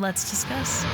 Let's discuss.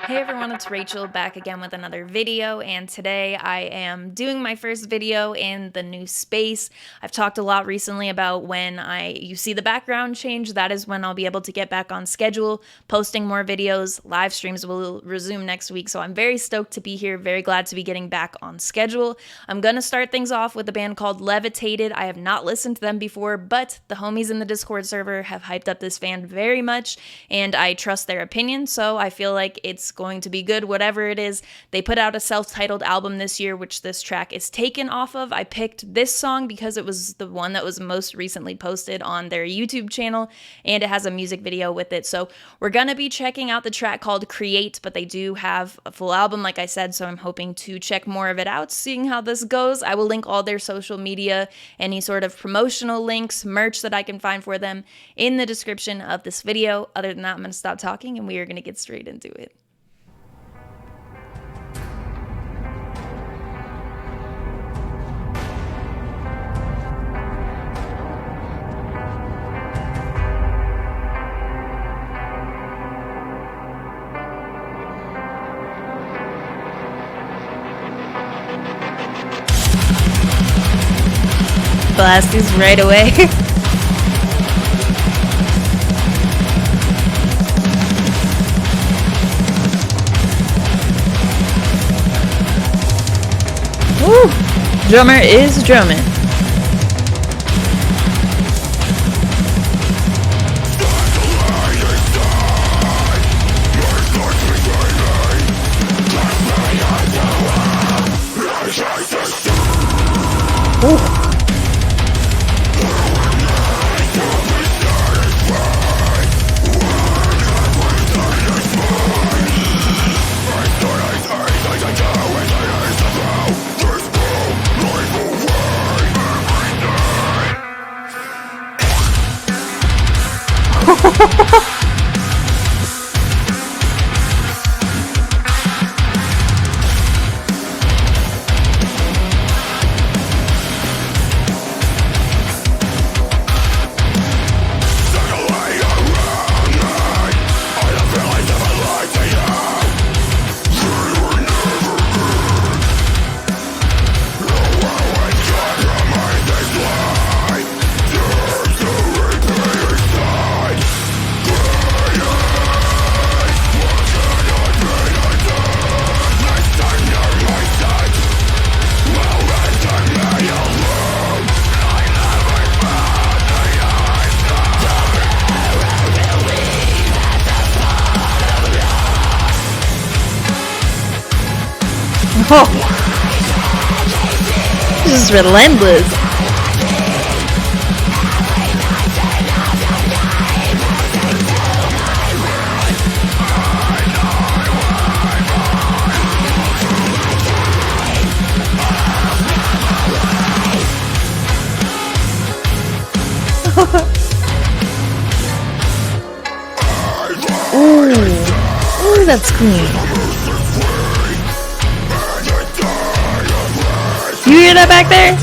Hey everyone, it's Rachel back again with another video, and today I am doing my first video in the new space. I've talked a lot recently about when you see the background change, that is when I'll be able to get back on schedule, posting more videos. Live streams will resume next week, so I'm very stoked to be here, very glad to be getting back on schedule. I'm gonna start things off with a band called LEVITATED. I have not listened to them before, but the homies in the Discord server have hyped up this band very much, and I trust their opinion, so I feel like it's going to be good, whatever it is. They put out a self-titled album this year, which this track is taken off of. I picked this song because it was the one that was most recently posted on their YouTube channel, and it has a music video with it. So we're gonna be checking out the track called Create, but they do have a full album, like I said, so I'm hoping to check more of it out, seeing how this goes. I will link all their social media, any sort of promotional links, merch that I can find for them in the description of this video. Other than that, I'm gonna stop talking and we are gonna get straight into it. Blast these right away. Woo! Drummer is drumming. Ooh. Oh, this is relentless. Ooh, that's clean. You hear that back there?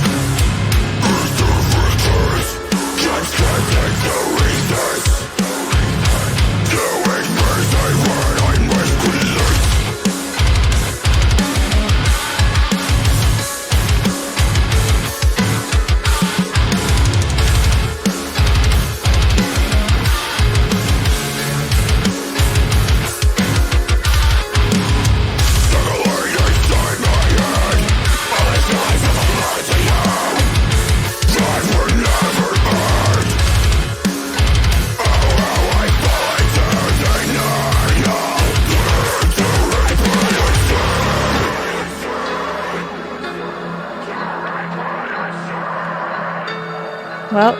Well,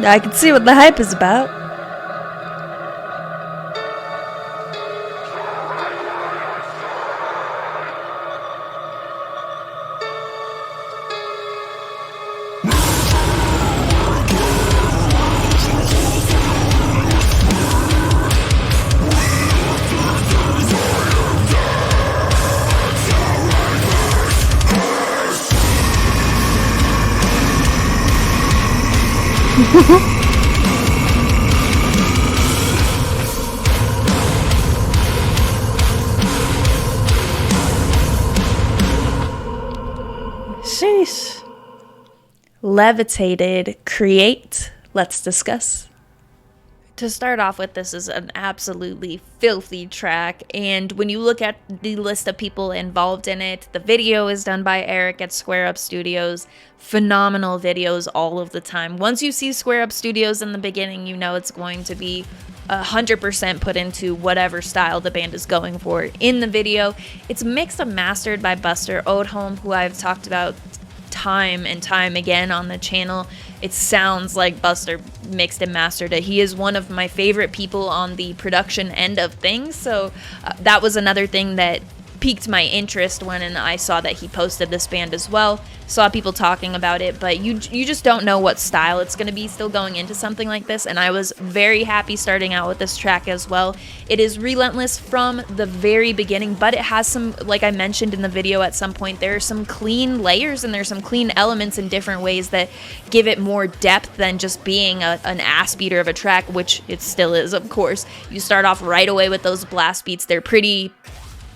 I can see what the hype is about. Sheesh. Levitated, Create. Let's discuss. To start off with, this is an absolutely filthy track, and when you look at the list of people involved in it, the video is done by Eric at Square Up Studios. Phenomenal videos all of the time. Once you see Square Up Studios in the beginning, you know it's going to be 100% put into whatever style the band is going for in the video. It's mixed and mastered by Buster Odholm, who I've talked about time and time again on the channel. It sounds like Buster mixed and mastered it. He is one of my favorite people on the production end of things, so that was another thing that piqued my interest when I saw that he posted this band as well. Saw people talking about it, but you just don't know what style it's going to be still going into something like this, and I was very happy starting out with this track as well. It is relentless from the very beginning, but it has some, like I mentioned in the video at some point, there are some clean layers and there's some clean elements in different ways that give it more depth than just being an ass beater of a track, which it still is, of course. You start off right away with those blast beats. They're pretty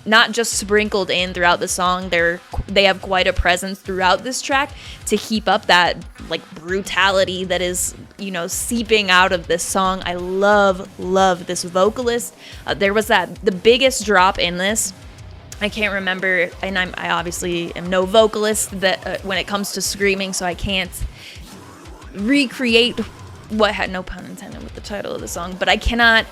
not just sprinkled in throughout the song, they have quite a presence throughout this track to keep up that like brutality that is, you know, seeping out of this song. I love this vocalist. There was the biggest drop in this. I can't remember, and I obviously am no vocalist that when it comes to screaming, so I can't recreate what had, no pun intended with the title of the song, but I cannot,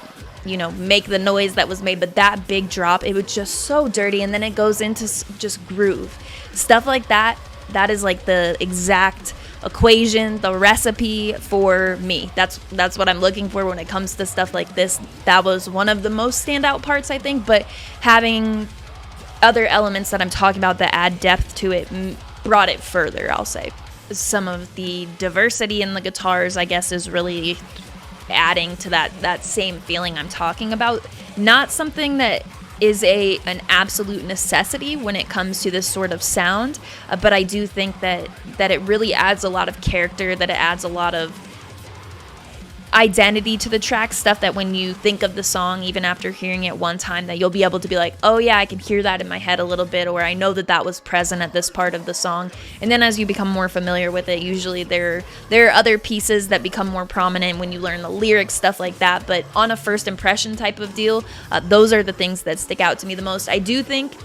you know, make the noise that was made. But that big drop, it was just so dirty, and then it goes into just groove stuff like that. That is like the exact equation, the recipe for me. That's what I'm looking for when it comes to stuff like this. That was one of the most standout parts, I think, but having other elements that I'm talking about that add depth to it brought it further, I'll say. Some of the diversity in the guitars, I guess, is really adding to that same feeling I'm talking about. Not something that is an absolute necessity when it comes to this sort of sound, but I do think that it really adds a lot of character, that it adds a lot of identity to the track, stuff that when you think of the song, even after hearing it one time, that you'll be able to be like, oh yeah, I can hear that in my head a little bit, or I know that was present at this part of the song. And then as you become more familiar with it, usually there are other pieces that become more prominent when you learn the lyrics, stuff like that. But on a first impression type of deal, those are the things that stick out to me the most. I do think,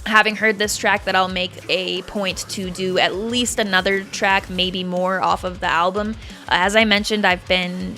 having heard this track, that I'll make a point to do at least another track, maybe more, off of the album. As I mentioned, I've been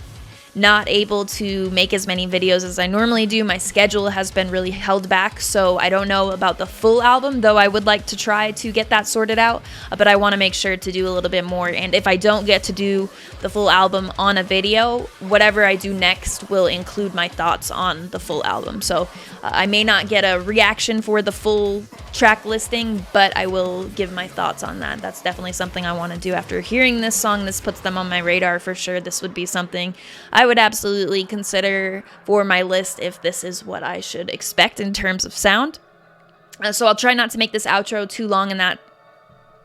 not able to make as many videos as I normally do. My schedule has been really held back, so I don't know about the full album, though I would like to try to get that sorted out, but I want to make sure to do a little bit more. And if I don't get to do the full album on a video, whatever I do next will include my thoughts on the full album. So I may not get a reaction for the full track listing, but I will give my thoughts on that. That's definitely something I want to do after hearing this song. This puts them on my radar for sure. This would be something I would absolutely consider for my list if this is what I should expect in terms of sound. So I'll try not to make this outro too long, and that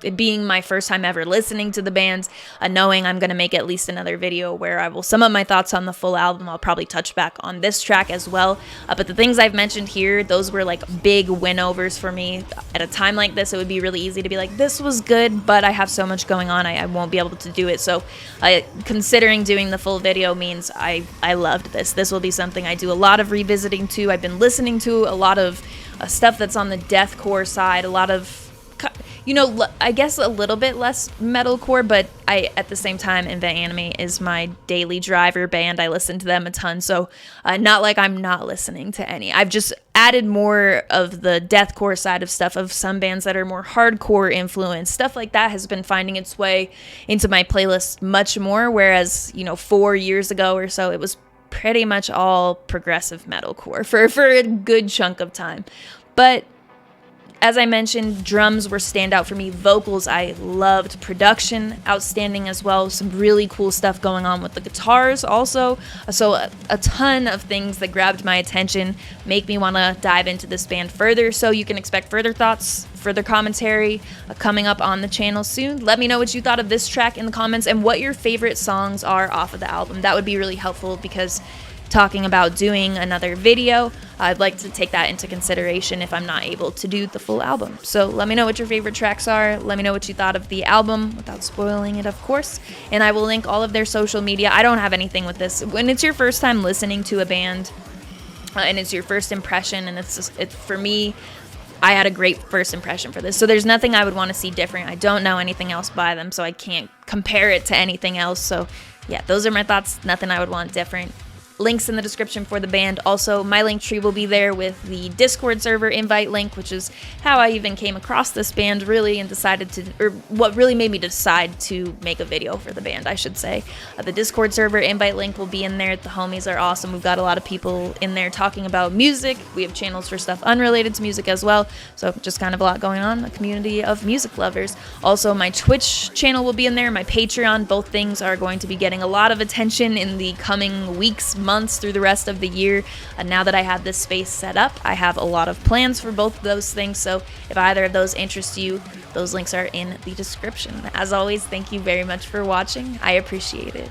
it being my first time ever listening to the band, knowing I'm going to make at least another video where I will sum up my thoughts on the full album. I'll probably touch back on this track as well. But the things I've mentioned here, those were like big win-overs for me. At a time like this, it would be really easy to be like, this was good, but I have so much going on, I won't be able to do it. So considering doing the full video means I loved this. This will be something I do a lot of revisiting to. I've been listening to a lot of stuff that's on the deathcore side, a lot of, you know, I guess a little bit less metalcore, but at the same time, Invent Anime is my daily driver band. I listen to them a ton, so not like I'm not listening to any. I've just added more of the deathcore side of stuff, of some bands that are more hardcore influenced. Stuff like that has been finding its way into my playlist much more, whereas, you know, 4 years ago or so, it was pretty much all progressive metalcore for a good chunk of time. But As I mentioned, drums were standout for me. Vocals, I loved. Production, outstanding as well. Some really cool stuff going on with the guitars also. So a ton of things that grabbed my attention, make me want to dive into this band further. So you can expect further thoughts, further commentary coming up on the channel soon. Let me know what you thought of this track in the comments and what your favorite songs are off of the album. That would be really helpful because talking about doing another video, I'd like to take that into consideration if I'm not able to do the full album. So let me know what your favorite tracks are. Let me know what you thought of the album without spoiling it, of course. And I will link all of their social media. I don't have anything with this. When it's your first time listening to a band and it's your first impression, and it's for me, I had a great first impression for this. So there's nothing I would want to see different. I don't know anything else by them, so I can't compare it to anything else. So yeah, those are my thoughts. Nothing I would want different. Links in the description for the band. Also, my link tree will be there with the Discord server invite link, which is how I even came across this band really and decided to, or what really made me decide to make a video for the band, I should say. The Discord server invite link will be in there. The homies are awesome. We've got a lot of people in there talking about music. We have channels for stuff unrelated to music as well. So just kind of a lot going on, a community of music lovers. Also, my Twitch channel will be in there. My Patreon, both things are going to be getting a lot of attention in the coming weeks, months through the rest of the year. Now that I have this space set up, I have a lot of plans for both of those things, so if either of those interest you, those links are in the description. As always, thank you very much for watching. I appreciate it.